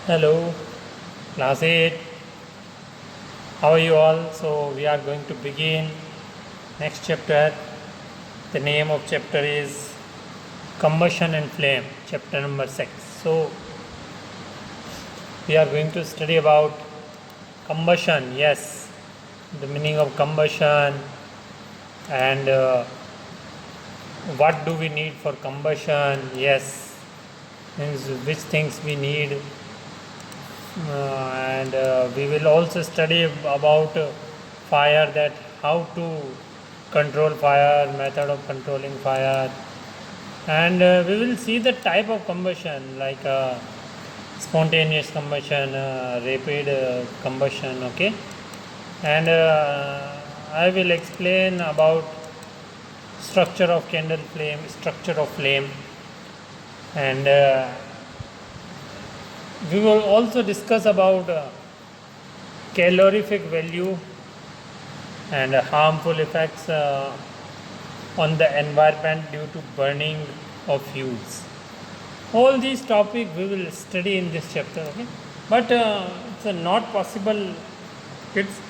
Hello, class 8. How are you all? So, we are going to begin next chapter. The name of chapter is Combustion and Flame, chapter number 6. So, we are going to study about combustion. Yes, the meaning of combustion and what do we need for combustion. Yes, means which things we need. And we will also study about fire, that how to control fire, method of controlling fire, and we will see the type of combustion like spontaneous combustion, rapid combustion. Okay, and I will explain about structure of candle flame, structure of flame, and we will also discuss about calorific value and harmful effects on the environment due to burning of fuels. All these topics we will study in this chapter. Okay, but it's not possible. It's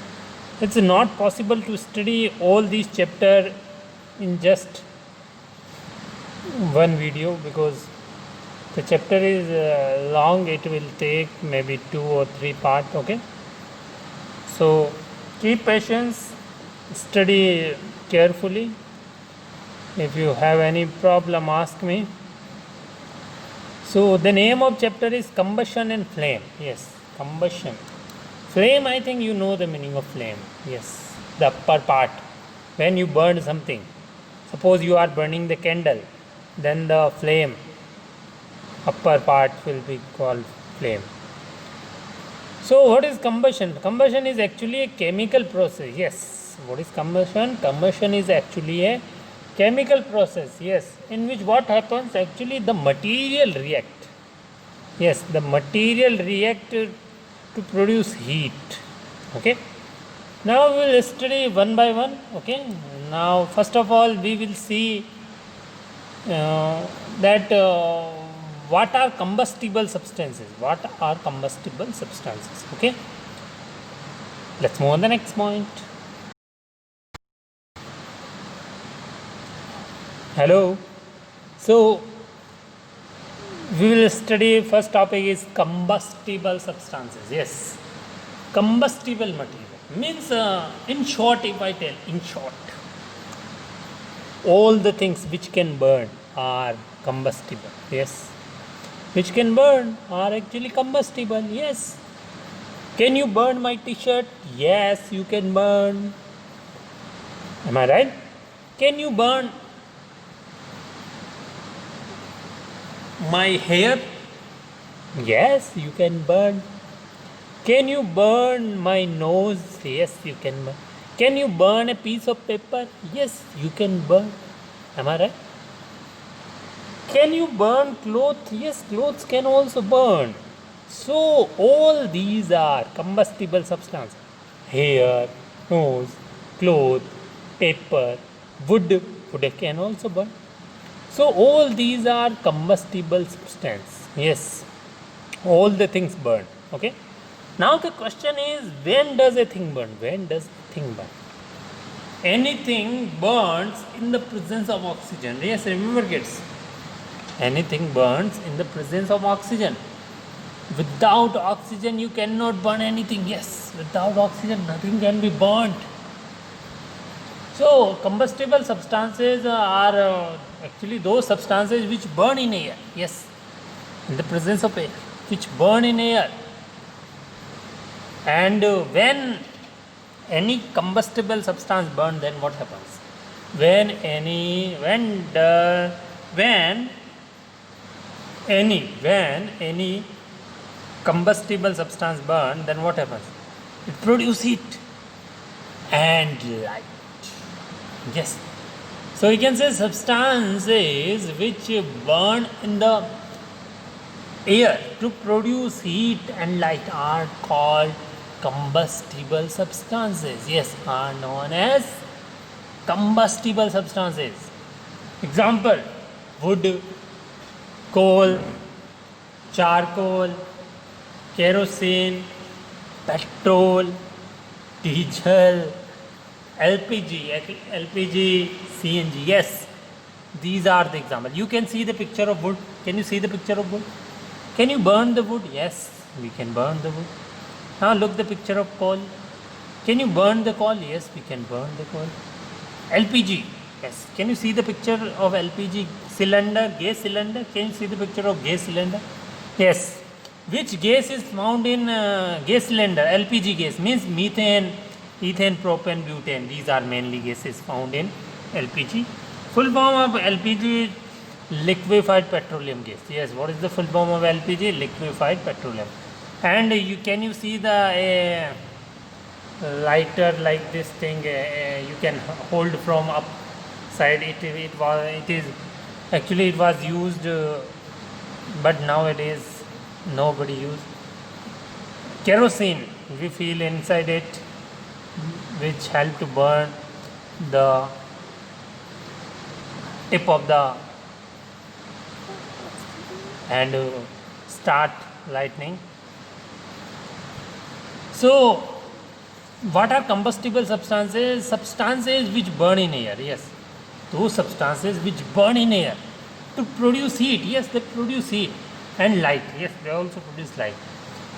it's not possible to study all these chapter in just one video, because the chapter is long. It will take maybe 2 or 3 parts. Okay, so keep patience, study carefully. If you have any problem, ask me. So the name of chapter is Combustion and Flame. Yes, combustion. Flame, I think you know the meaning of flame. Yes, the upper part. When you burn something, suppose you are burning the candle, then the flame, upper part will be called flame. So what is combustion? Combustion is actually a chemical process. Yes. What is combustion? Combustion is actually a chemical process. Yes. In which what happens? Actually the material react. Yes. The material react to produce heat. Okay. Now we will study one by one. Okay. Now first of all we will see that what are combustible substances. What are combustible substances? Okay, let's move on the next point. Hello. So we will study, first topic is combustible substances. Yes, combustible material means in short, if I tell in short, all the things which can burn are combustible. Yes, which can burn are actually combustible. Yes. Can you burn my t-shirt? Yes, you can burn. Am I right? Can you burn my hair? Yes, you can burn. Can you burn my nose? Yes, you can burn. Can you burn a piece of paper? Yes, you can burn. Am I right? Can you burn clothes? Yes, clothes can also burn. So all these are combustible substances. Hair, nose, cloth, paper, wood can also burn. So all these are combustible substances. Yes, all the things burn. Okay. Now the question is, when does a thing burn? When does a thing burn? Anything burns in the presence of oxygen. Yes, remember kids. Anything burns in the presence of oxygen. Without oxygen you cannot burn anything. Yes, without oxygen nothing can be burnt. So combustible substances are actually those substances which burn in air. Yes, in the presence of air, which burn in air. And when any combustible substance burn, then what happens? When any combustible substance burn, then what happens? It produces heat and light. Yes. So you can say substances which burn in the air to produce heat and light are called combustible substances. Yes, are known as combustible substances. Example: wood, coal, charcoal, kerosene, petrol, diesel, LPG, CNG. Yes, these are the examples. You can see the picture of wood. Can you see the picture of wood? Can you burn the wood? Yes, we can burn the wood. Now look the picture of coal. Can you burn the coal? Yes, we can burn the coal. LPG. Yes. Can you see the picture of LPG cylinder, gas cylinder? Can you see the picture of gas cylinder? Yes. Which gas is found in gas cylinder? LPG gas means methane, ethane, propane, butane. These are mainly gases found in LPG. Full form of LPG is liquefied petroleum gas. Yes. What is the full form of LPG? Liquefied petroleum. And can you see the lighter like this thing? You can hold from upside. It is actually it was used, but nowadays nobody use kerosene. We feel inside it, which help to burn the tip of the and start lightning. So, what are combustible substances? Substances which burn in air. Yes, those substances which burn in air to produce heat. Yes, they produce heat and light. Yes, they also produce light.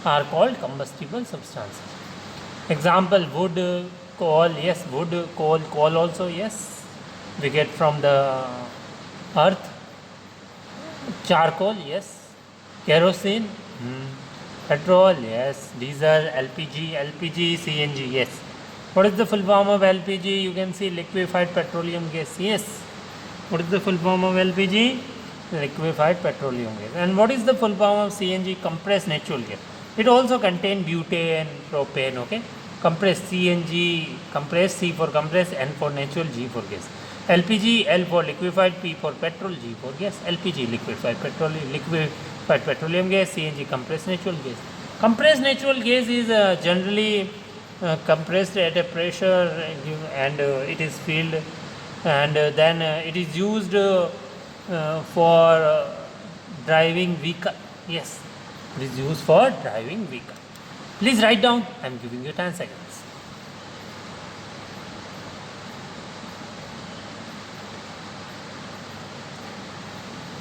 Are called combustible substances. Example: wood, coal. Yes, wood, coal also. Yes, we get from the earth. Charcoal. Yes, kerosene. Petrol, yes. Diesel, LPG, CNG, yes. What is the full form of LPG? You can see liquefied petroleum gas, yes. What is the full form of LPG? Liquefied petroleum gas. And what is the full form of CNG? Compressed natural gas. It also contains butane, propane, okay. Compressed CNG, compressed C for compressed, N for natural, G for gas. LPG, L for liquefied, P for petrol, G for gas. LPG, liquefied petroleum gas, CNG, compressed natural gas. Compressed natural gas is generally compressed at a pressure and it is filled and then it is used for driving vehicle. Yes, it is used for driving vehicle. Please write down. I am giving you 10 seconds.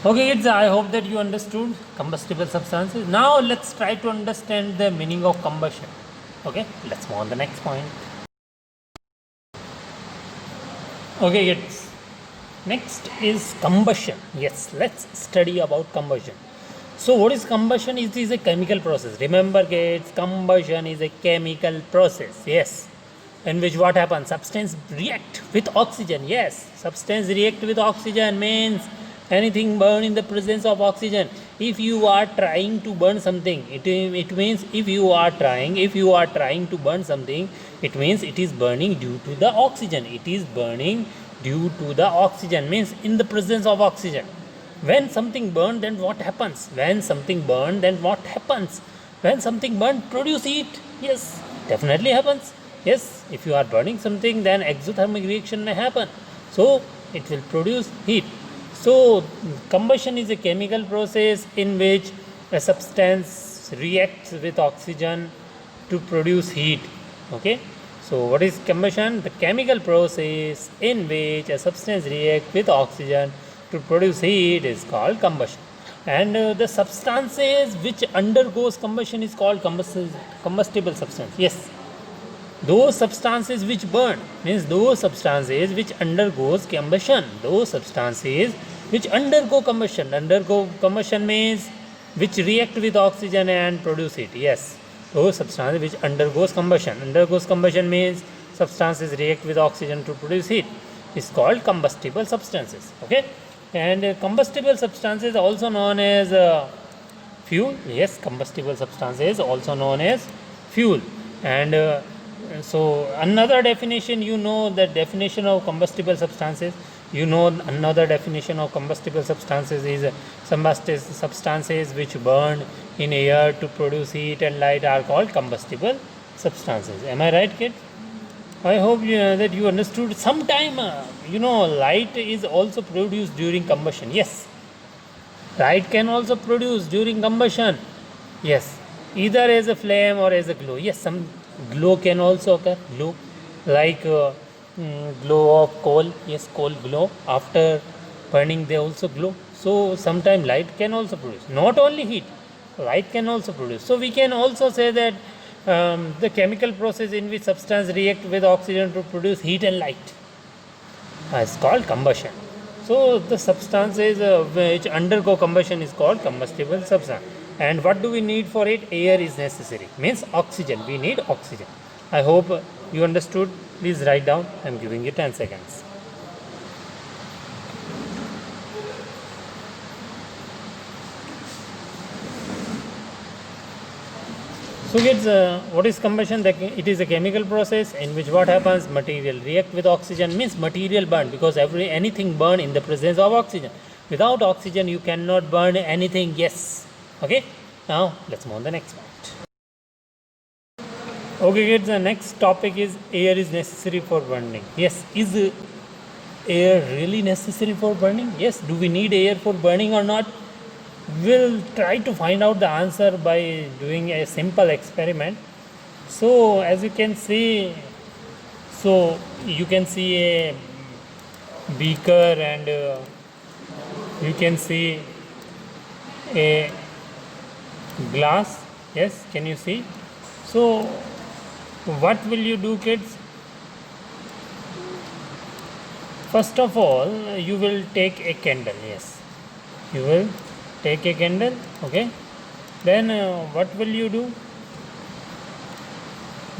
Okay kids, I hope that you understood combustible substances. Now let's try to understand the meaning of combustion. Okay, let's move on to the next point. Okay kids, next is combustion. Yes, let's study about combustion. So what is combustion? It is a chemical process. Remember kids, combustion is a chemical process. Yes, in which what happens? Substance react with oxygen. Yes, substance react with oxygen means anything burn in the presence of oxygen. If you are trying to burn something, it means if you are trying to burn something, it means it is burning due to the oxygen. It is burning due to the oxygen means in the presence of oxygen. When something burn, then what happens? When something burn, then what happens? When something burn, produce heat. Yes, definitely happens. Yes, if you are burning something, then exothermic reaction may happen. So it will produce heat. So combustion is a chemical process in which a substance reacts with oxygen to produce heat. Okay. So what is combustion? The chemical process in which a substance reacts with oxygen to produce heat is called combustion. And the substances which undergoes combustion is called combustible substance. Yes. Those substances which burn means those substances which undergoes combustion. Those substances which undergo combustion means which react with oxygen and produce heat. Yes, those substances which undergoes combustion means substances react with oxygen to produce heat is called combustible substances. Okay, and combustible substances also known as fuel. Yes, combustible substances also known as fuel. And so another definition, the definition of combustible substances. Another definition of combustible substances is substances which burn in air to produce heat and light are called combustible substances. Am I right, kid? I hope that you understood. Sometime, light is also produced during combustion. Yes, light can also produce during combustion. Yes, either as a flame or as a glow. Yes, some glow can also occur. Glow, like glow of coal. Yes, coal glow. After burning, they also glow. So sometimes light can also produce. Not only heat, light can also produce. So we can also say that the chemical process in which substance react with oxygen to produce heat and light is called combustion. So the substances which undergo combustion is called combustible substance. And what do we need for it? Air is necessary. Means oxygen. We need oxygen. I hope you understood. Please write down. I am giving you 10 seconds. So kids, what is combustion? It is a chemical process in which what happens? Material react with oxygen, means material burn, because anything burn in the presence of oxygen. Without oxygen you cannot burn anything. Yes. Okay. Now let's move on the next part. Okay kids, the next topic is air is necessary for burning. Yes. Is air really necessary for burning? Yes. Do we need air for burning or not? We'll try to find out the answer by doing a simple experiment. So as you can see, you can see a beaker, and you can see a glass. Yes, can you see? So what will you do, kids? First of all, you will take a candle. Yes, you will take a candle. Okay, then what will you do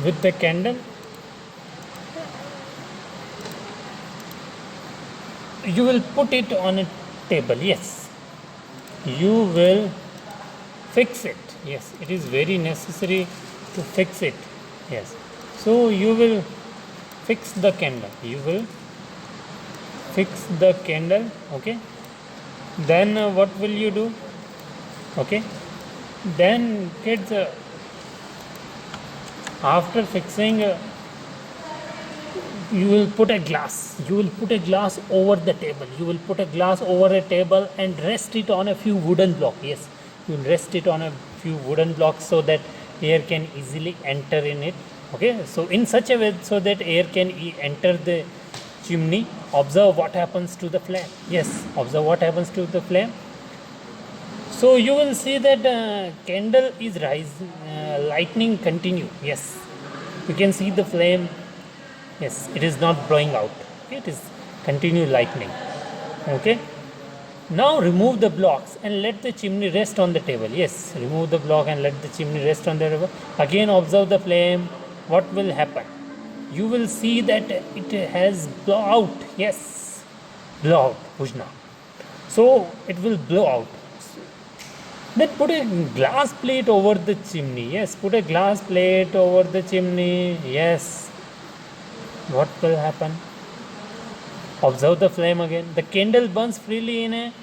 with the candle? You will put it on a table. Yes, you will fix it. Yes, it is very necessary to fix it. Yes, so you will fix the candle. You will fix the candle. Okay, then what will you do? Okay, then kids, after fixing, you will put a glass. You will put a glass over the table. You will put a glass over a table and rest it on a few wooden blocks. Yes, you will rest it on a few wooden blocks so that air can easily enter in it. Okay, so in such a way so that air can enter the chimney. Observe what happens to the flame. Yes, observe what happens to the flame. So you will see that candle is rising, lightning continue. Yes, you can see the flame. Yes, it is not blowing out. Okay, it is continue lightning. Okay, now remove the blocks and let the chimney rest on the table. Yes, remove the block and let the chimney rest on the table. Again observe the flame. What will happen? You will see that it has blow out. Yes, blow out. Pujna. So it will blow out. Then put a glass plate over the chimney. Yes, put a glass plate over the chimney. Yes. What will happen? Observe the flame again. The candle burns freely in a,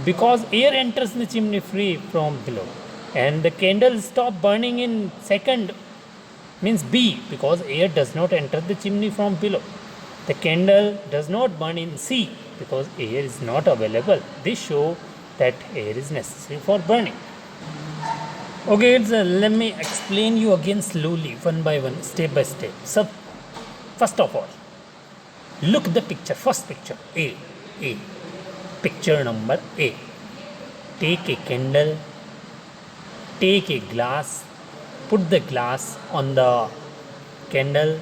because air enters the chimney free from below, and the candle stop burning in second, means B, because air does not enter the chimney from below. The candle does not burn in C because air is not available. This show that air is necessary for burning. Okay, let me explain you again slowly, one by one, step by step. So first of all, look the picture. First picture, A. Picture number A. Take a candle, take a glass, put the glass on the candle,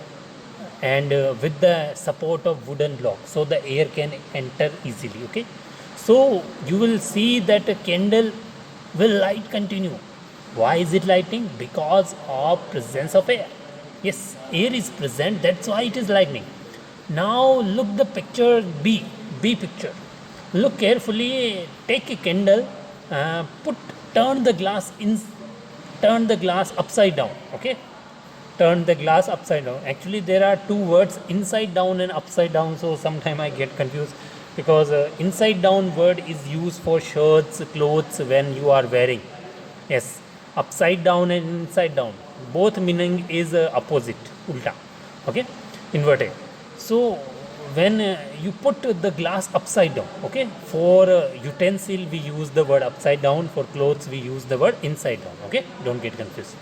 and with the support of wooden block so the air can enter easily. Okay, so you will see that a candle will light continue. Why is it lighting? Because of presence of air. Yes, air is present, that's why it is lightning. Now look the picture B picture. Look carefully. Take a candle, turn the glass upside down. Okay, turn the glass upside down. Actually there are two words, inside down and upside down, so sometime I get confused, because inside down word is used for shirts, clothes when you are wearing. Yes, upside down and inside down, both meaning is opposite, ulta. Okay, inverted. So when you put the glass upside down, okay, for utensil we use the word upside down, for clothes we use the word inside down, okay, don't get confused.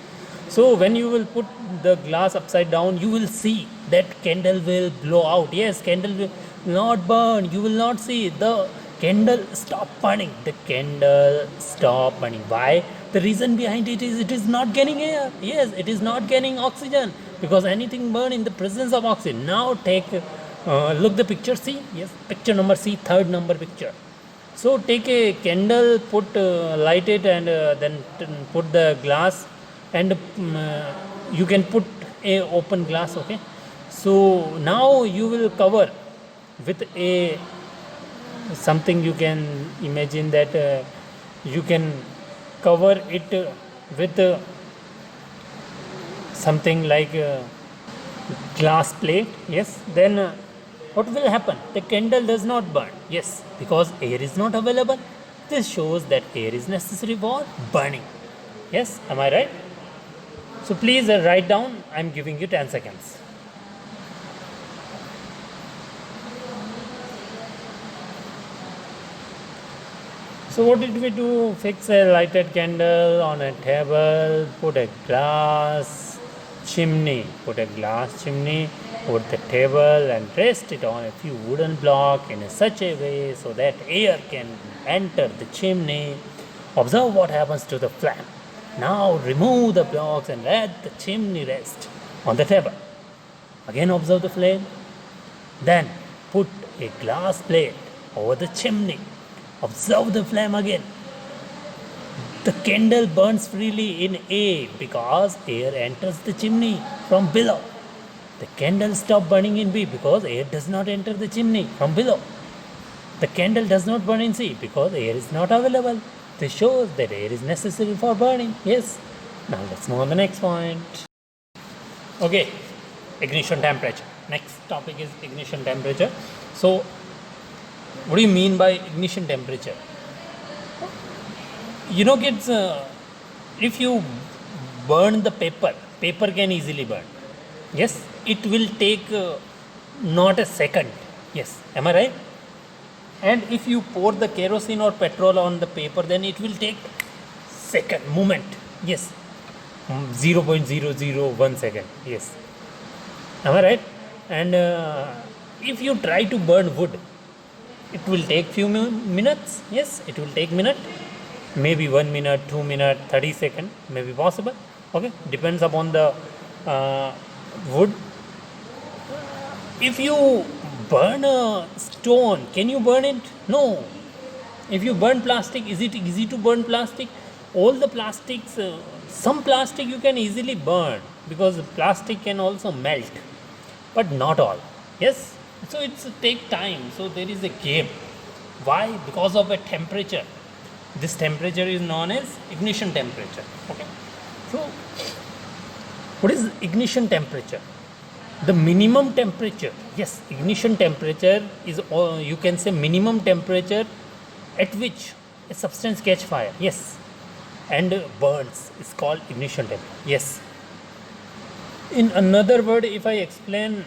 So when you will put the glass upside down, you will see that candle will blow out. Yes, candle will not burn. You will not see the candle stop burning. The candle stop burning. Why? The reason behind it is not getting air. Yes, it is not getting oxygen, because anything burn in the presence of oxygen. Now take look the picture. See, yes, picture number C, third number picture. So take a candle, put light it, and then put the glass, and you can put a open glass. Okay. So now you will cover with a something, you can imagine that you can cover it with something like glass plate. Yes, then what will happen? The candle does not burn. Yes, because air is not available. This shows that air is necessary for burning. Yes, am I right? So please write down. I am giving you 10 seconds. So what did we do? Fix a lighted candle on a table, put a glass chimney, put the table and rest it on a few wooden blocks in such a way so that air can enter the chimney. Observe what happens to the flame. Now remove the blocks and let the chimney rest on the table. Again observe the flame. Then put a glass plate over the chimney. Observe the flame again. The candle burns freely in A because air enters the chimney from below. The candle stops burning in B because air does not enter the chimney from below. The candle does not burn in C because air is not available. This shows that air is necessary for burning. Yes. Now let's move on to the next point. Okay, ignition temperature. Next topic is ignition temperature. So what do you mean by ignition temperature? You know, kids, if you burn the paper can easily burn. Yes, it will take not a second. Yes, am I right? And if you pour the kerosene or petrol on the paper, then it will take moment. Yes, 0.001 second. Yes, am I right? And if you try to burn wood, it will take few minutes. Yes, it will take minute, maybe 1 minute, 2 minute, 30 second, maybe possible. Okay, depends upon the wood. If you burn a stone, can you burn it? No. If you burn plastic, is it easy to burn plastic? All the plastics, some plastic you can easily burn because plastic can also melt, but not all. Yes, so it's take time. So there is a gap. Why? Because of a temperature. This temperature is known as ignition temperature. Okay. So what is ignition temperature? The minimum temperature. Yes, ignition temperature is, you can say, minimum temperature at which a substance catch fire. Yes, and burns is called ignition temperature. Yes. In another word, if I explain,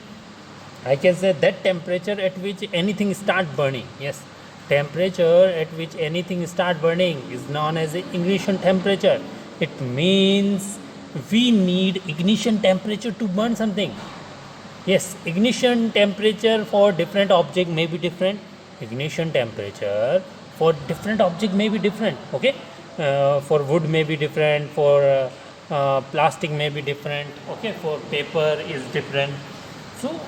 I can say that temperature at which anything start burning. Yes, temperature at which anything start burning is known as ignition temperature. It means we need ignition temperature to burn something. Yes, ignition temperature for different object may be different. Ignition temperature for different object may be different. Okay, for wood may be different. For plastic may be different. Okay, for paper is different. So,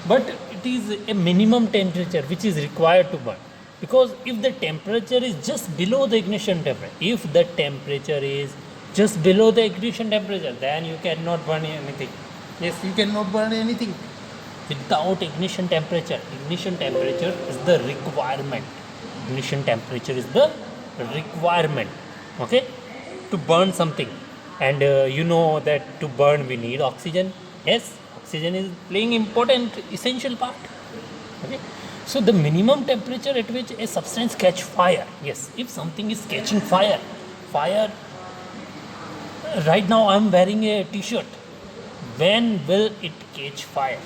but it is a minimum temperature which is required to burn. Because if the temperature is just below the ignition temperature, then you cannot burn anything. Yes, you cannot burn anything without ignition temperature. Ignition temperature is the requirement. Okay, to burn something. And you know that to burn we need oxygen. Yes, oxygen is playing important, essential part. Okay, so the minimum temperature at which a substance catch fire. Yes, if something is catching fire. Right now I am wearing a t-shirt. When will it catch fire?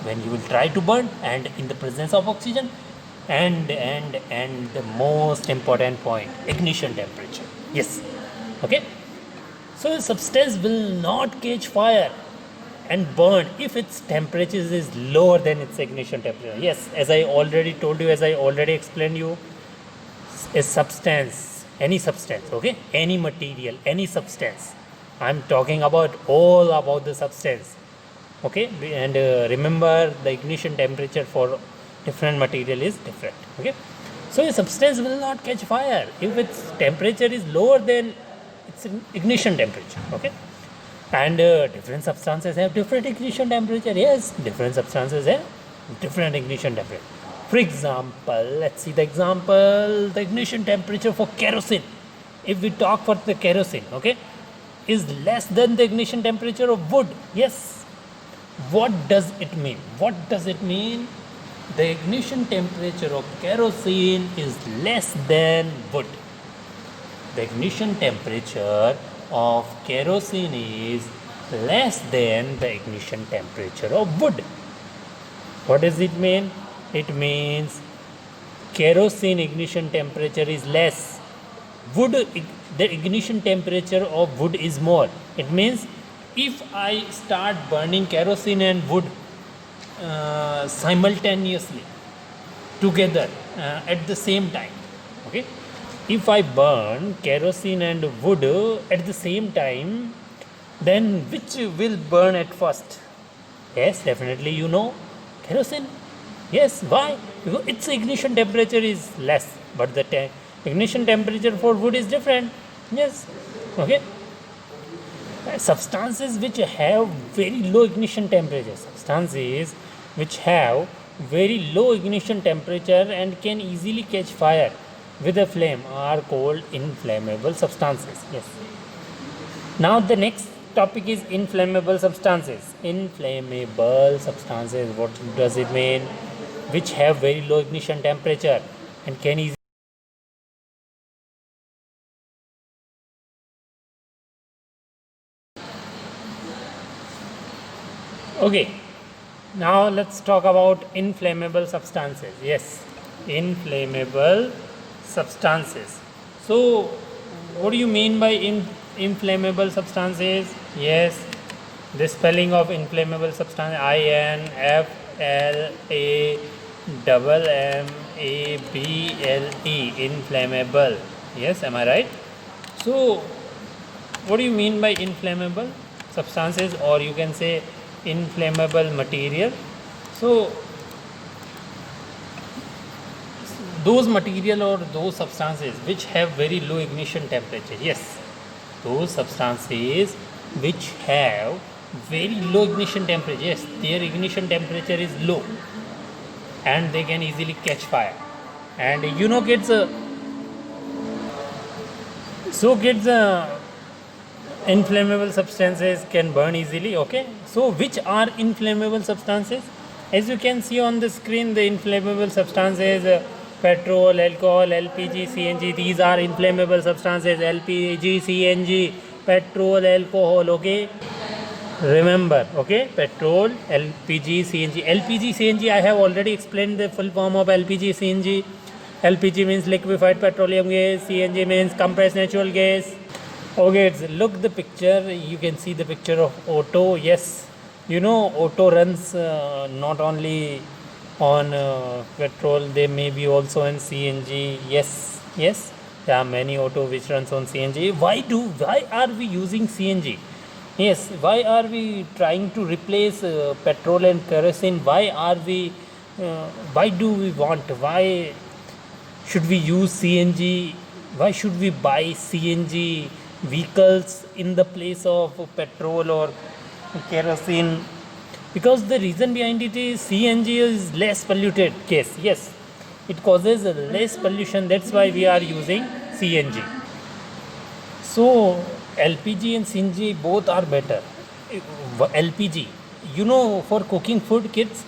when you will try to burn and in the presence of oxygen. And the most important point, ignition temperature. Yes. Okay. So a substance will not catch fire and burn if its temperature is lower than its ignition temperature. Yes, as I already told you, as I already explained you, a substance, any substance, okay, any material, any substance. I'm talking about all about the substance, okay, and remember the ignition temperature for different material is different, okay. So a substance will not catch fire if its temperature is lower than its ignition temperature, okay. And different substances have different ignition temperature. Yes, different substances have different ignition temperature. For example, let's see the example, the ignition temperature for kerosene. If we talk for the kerosene, okay, is less than the ignition temperature of wood. Yes. What does it mean? What does it mean? The ignition temperature of kerosene is less than wood. The ignition temperature of kerosene is less than the ignition temperature of wood. What does it mean? It means kerosene ignition temperature is less. Wood, the ignition temperature of wood is more. It means if I start burning kerosene and wood simultaneously together at the same time, okay, if I burn kerosene and wood at the same time, then which will burn at first? Yes, definitely you know, kerosene. Yes, why? Because its ignition temperature is less, but the ignition temperature for wood is different. Yes, okay. Substances which have very low ignition temperature, substances which have very low ignition temperature and can easily catch fire with a flame are called inflammable substances. Yes. Now the next topic is inflammable substances. Inflammable substances, what does it mean? Which have very low ignition temperature and can easily. Okay, now let's talk about inflammable substances. Yes, inflammable substances. So, what do you mean by inflammable substances? Yes, the spelling of inflammable substance INFLAMMABLE, inflammable. Yes, am I right? So, what do you mean by inflammable substances, or you can say inflammable material? So those material or those substances which have very low ignition temperature. Yes, those substances which have very low ignition temperature. Yes, their ignition temperature is low and they can easily catch fire. And you know kids, inflammable substances can burn easily. Okay, so which are inflammable substances? As you can see on the screen, the inflammable substances, petrol, alcohol, LPG, CNG, these are inflammable substances. LPG, CNG, petrol, alcohol. Okay, remember, okay, petrol, LPG, CNG. LPG, CNG, I have already explained the full form of LPG, CNG. LPG means liquefied petroleum gas, CNG means compressed natural gas. Okay, look the picture. You can see the picture of auto. Yes, you know auto runs not only on petrol, they may be also on CNG. Yes, yes, there are many auto which runs on CNG. Why are we using CNG? Yes, why are we trying to replace petrol and kerosene? Why do we want? Why should we use CNG? Why should we buy CNG vehicles in the place of petrol or kerosene? Because the reason behind it is CNG is less polluted case. Yes, it causes less pollution. That's why we are using CNG. So LPG and CNG both are better. LPG, you know, for cooking food, kids,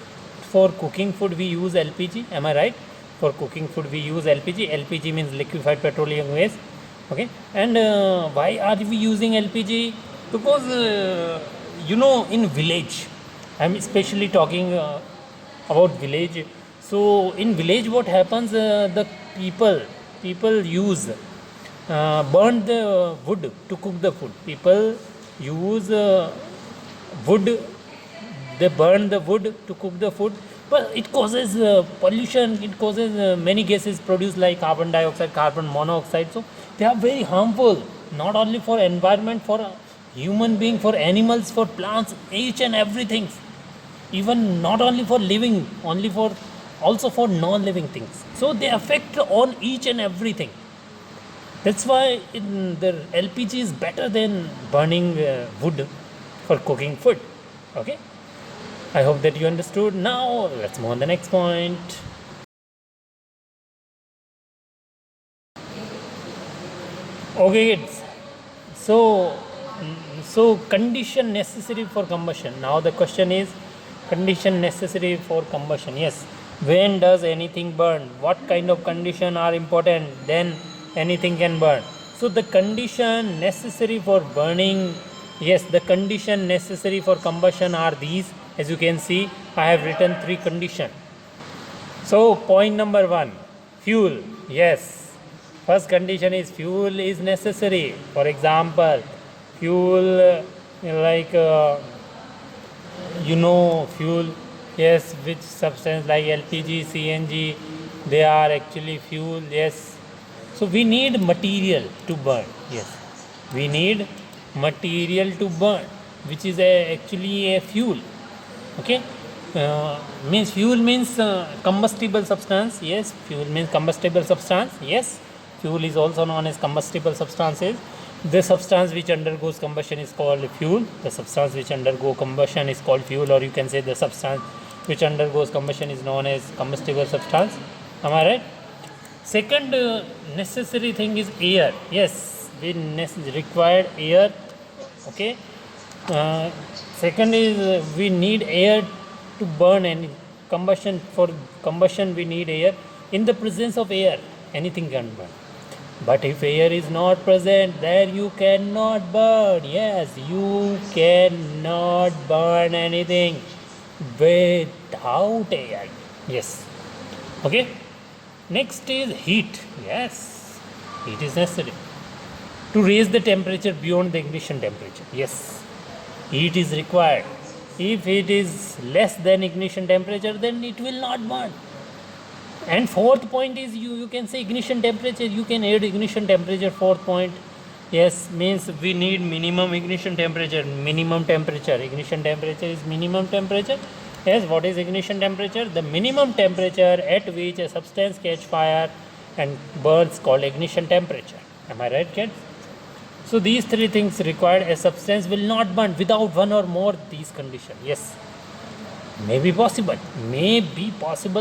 for cooking food we use LPG. Am I right? For cooking food we use LPG. LPG means liquefied petroleum gas. Okay, and why are we using LPG? Because you know, in village I'm especially talking about village. So in village, what happens? The people use burn the wood to cook the food. People use wood. They burn the wood to cook the food, but it causes pollution. It causes many gases produced like carbon dioxide, carbon monoxide. So they are very harmful, not only for environment, for human being, for animals, for plants, each and everything. Even not only for living, only for also for non-living things. So they affect on each and everything. That's why the LPG is better than burning wood for cooking food. Okay. I hope that you understood. Now let's move on the next point. Okay, kids. So, so condition necessary for combustion. Now the question is condition necessary for combustion. Yes. When does anything burn? What kind of condition are important? Then anything can burn. So the condition necessary for burning, yes, the condition necessary for combustion are these. As you can see, I have written 3 conditions. So point number 1, fuel. Yes, first condition is fuel is necessary. For example, fuel like fuel. Yes, which substance like LPG, CNG, they are actually fuel. Yes, so we need material to burn. Yes, we need material to burn, which is actually a fuel. Okay, means fuel means combustible substance. Yes, fuel means combustible substance. Yes, fuel is also known as combustible substances. The substance which undergoes combustion is called fuel. The substance which undergo combustion is called fuel, or you can say the substance which undergoes combustion is known as combustible substance. Am I right? Second necessary thing is air. Yes, we require air. Okay. Second is we need air to burn, and combustion, for combustion we need air. In the presence of air, anything can burn. But if air is not present, then you cannot burn. Yes, you cannot burn anything without air. Yes. Okay. Next is heat. Yes, heat is necessary to raise the temperature beyond the ignition temperature. Yes, heat is required. If it is less than ignition temperature, then it will not burn. And fourth point is you can say ignition temperature. You can add ignition temperature. Fourth point, yes, means we need minimum ignition temperature. Minimum temperature. Ignition temperature is minimum temperature. Yes, what is ignition temperature? The minimum temperature at which a substance catch fire and burns called ignition temperature. Am I right, kids? So these 3 things required. A substance will not burn without one or more these conditions. Yes, may be possible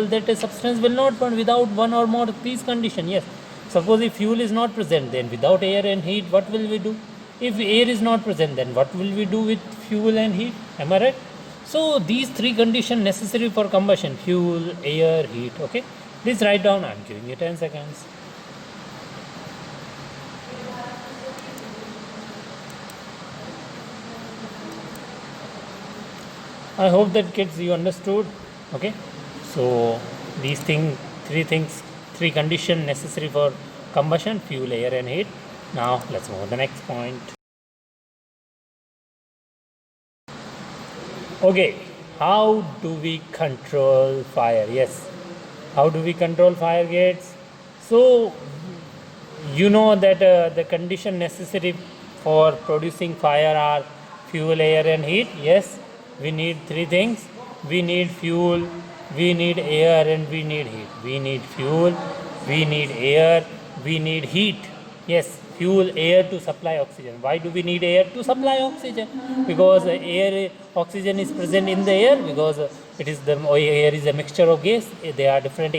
that a substance will not burn without one or more of these conditions. Yes, suppose if fuel is not present, then without air and heat, what will we do? If air is not present, then what will we do with fuel and heat? Am I right? So these 3 conditions necessary for combustion: fuel, air, heat. Okay, please write down. I'm giving you 10 seconds. I hope that kids you understood. Okay, so these 3 conditions necessary for combustion: fuel, air, and heat. Now let's move on to the next point. Okay, how do we control fire? Yes, how do we control fire gates? So you know that the condition necessary for producing fire are fuel, air, and heat. Yes, we need 3 things. We need fuel, we need air, and we need heat. We need fuel, we need air, we need heat. Yes, fuel, air to supply oxygen. Why do we need air to supply oxygen? Because oxygen is present in the air, because air is a mixture of gas. There are different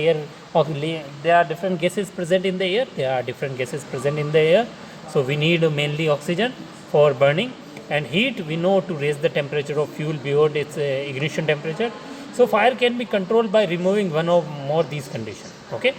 gases present in the air. There are different gases present in the air. So we need mainly oxygen for burning. And heat, we know, to raise the temperature of fuel beyond its ignition temperature. So fire can be controlled by removing one or more these conditions. Okay.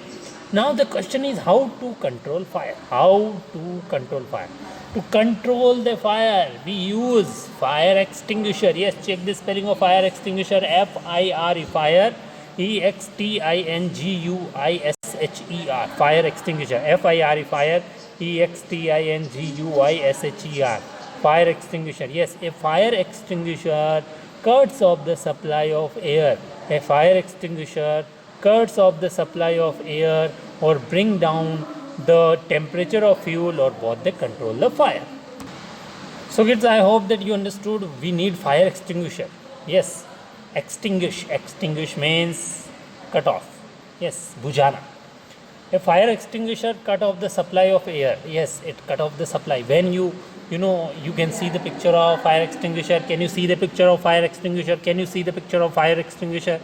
Now the question is how to control fire. How to control fire. To control the fire, we use fire extinguisher. Yes, check the spelling of fire extinguisher. F-I-R-E, fire, E-X-T-I-N-G-U-I-S-H-E-R. Fire extinguisher. F-I-R-E, fire, E-X-T-I-N-G-U-I-S-H-E-R. Fire extinguisher. Yes, a fire extinguisher cuts off the supply of air. A fire extinguisher cuts off the supply of air or bring down the temperature of fuel, or both they control the fire. So kids, I hope that you understood we need fire extinguisher. Yes, extinguish means cut off. Yes, bujana. A fire extinguisher cut off the supply of air. Yes, it cut off the supply. When you know, you can see the picture of fire extinguisher. Can you see the picture of fire extinguisher? Can you see the picture of fire extinguisher?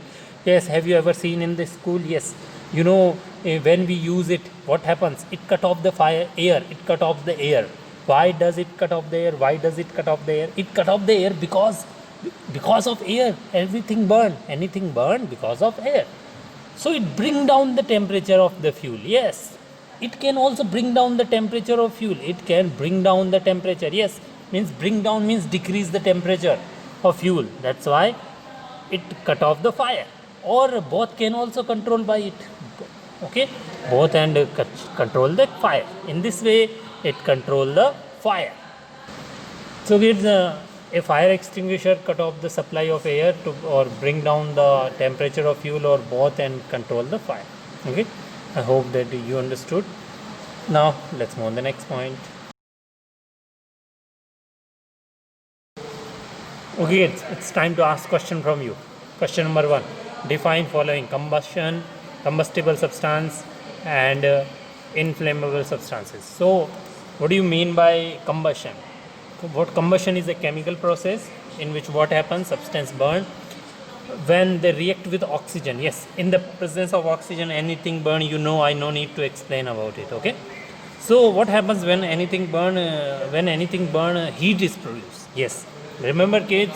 Yes, have you ever seen in the school? Yes, you know, when we use it, what happens? It cut off the fire air. It cut off the air. Why does it cut off the air? Why does it cut off the air? It cut off the air because of air. Everything burn. Anything burn because of air. So it bring down the temperature of the fuel. Yes, it can also bring down the temperature of fuel. It can bring down the temperature. Yes, means bring down means decrease the temperature of fuel. That's why it cut off the fire. Or both can also control by it. Okay, both and control the fire. In this way, it control the fire. So it's a fire extinguisher cut off the supply of air to or bring down the temperature of fuel, or both, and control the fire. Okay, I hope that you understood. Now let's move on the next point. Okay, it's time to ask question from you. Question number 1: define following: combustion, combustible substance, and inflammable substances. So what do you mean by combustion? What combustion is a chemical process in which what happens, substance burn when they react with oxygen. Yes, in the presence of oxygen anything burn, you know, I no need to explain about it. Okay, so what happens when anything burn? Heat is produced. Yes, remember kids,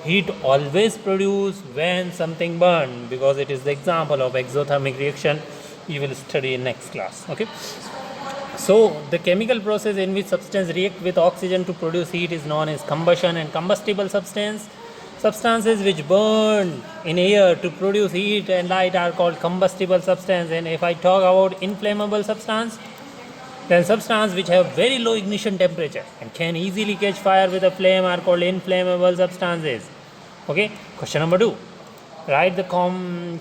heat always produced when something burn, because it is the example of exothermic reaction you will study in next class. Okay, so the chemical process in which substance react with oxygen to produce heat is known as combustion. And combustible substances which burn in air to produce heat and light are called combustible substance. And if I talk about inflammable substance, then substance which have very low ignition temperature and can easily catch fire with a flame are called inflammable substances. Okay, question number 2: write the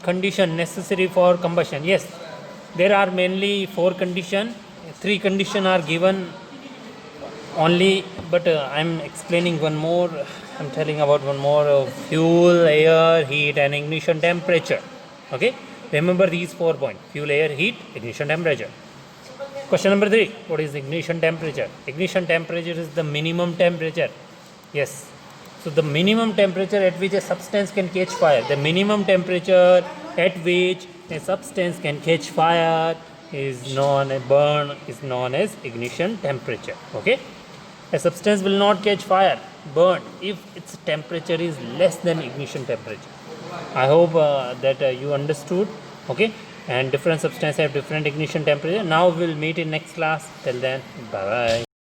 condition necessary for combustion. Yes, there are mainly 4 conditions. 3 conditions are given only, but I'm explaining one more. I'm telling about one more of fuel, air, heat, and ignition temperature. Okay, remember these 4 points: fuel, air, heat, ignition temperature. Question number 3: what is ignition temperature? Ignition temperature is the minimum temperature. Yes, so the minimum temperature at which a substance can catch fire. The minimum temperature at which a substance can catch fire is known as ignition temperature. Okay, a substance will not catch fire, burn, if its temperature is less than ignition temperature. I hope that you understood. Okay, and different substances have different ignition temperature. Now we'll meet in next class. Till then, bye bye.